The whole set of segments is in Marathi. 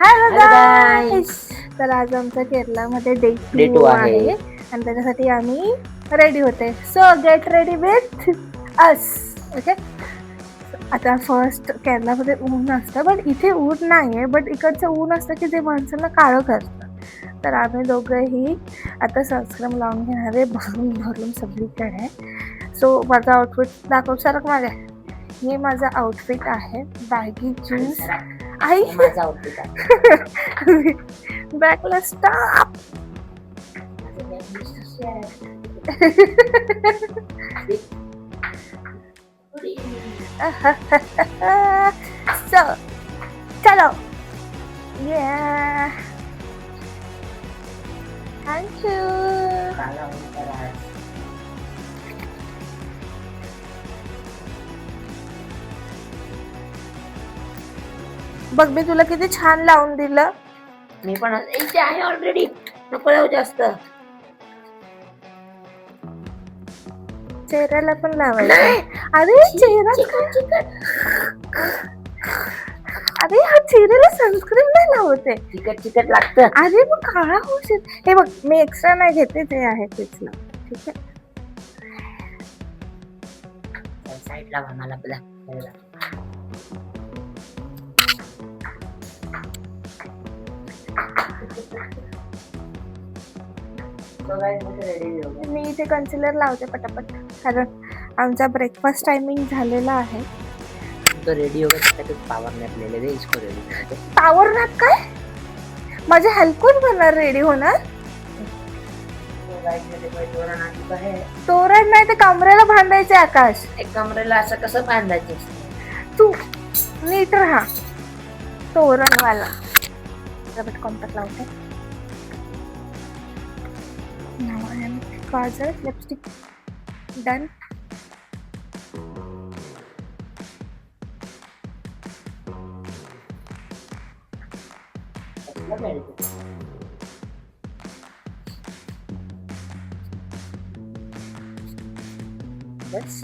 हॅलो Hello गाईस. guys. तर आज आमचं केरलामध्ये डे Day 2 two आहे आणि त्याच्यासाठी आम्ही रेडी होते. So get ready with us. Okay. आता फर्स्ट केरलामध्ये ऊन असतं, बट इथे ऊन नाही आहे. बट इकडचं ऊन असतं की जे माणसाला काळं करतं. तर आम्ही दोघंही आता सनस्क्रीन लावून घेणार आहे भरून भरून सगळीकडे. सो माझा आउटफिट दाखव सरक मागे. हे माझं आउटफिट आहे. बॅगी जीन्स आई माझा outfit आहे. बॅकला स्टॉप. सो चलो ये थँक्यू. बघ मी तुला किती छान लावून दिलं. मी पण इथे आहे ऑलरेडी. नको लावू जास्त. चेहऱ्याला पण लावायचं. अरे चेहरा अरे हा चेहऱ्याला सनस्क्रीन नाही लावते. चिकट चिकट लागतं. अरे मग काळा होशील. हे बघ मी एक्स्ट्रा नाही घेते, ते आहे तेच ना. ठीक आहे. साईडला मला आपला मी इथे कन्सिलर लावते पटापट, कारण आमचा ब्रेकफास्ट टायमिंग झालेला आहे. तो रेडी हो गया. पावर नैप ले ले इसको रेडी. पावर नॅप काय? माझे हेल्प कोण बनणार रेडी होणार? तोरण नाही तर कमरेला बांधायचे. आकाश एक कमरेला असं कसं बांधायचं? तू नीट राहा. तोरणवाला पटापट कॉम्पॅक्ट लावते. काजल लिपस्टिक डन. बस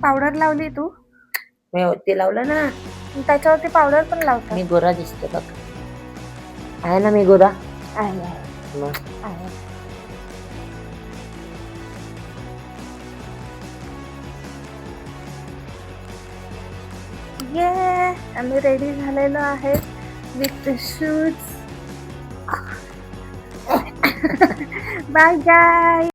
पावडर लावली तू? मी ते लावलं ना. त्याच्यावरती पावडर पण लावतात. मी गोरा दिसतो बघ. आहे ना मी गोरा. आहे. मग ये आम्ही रेडी झालेलो आहे विथ शूज. Bye guy.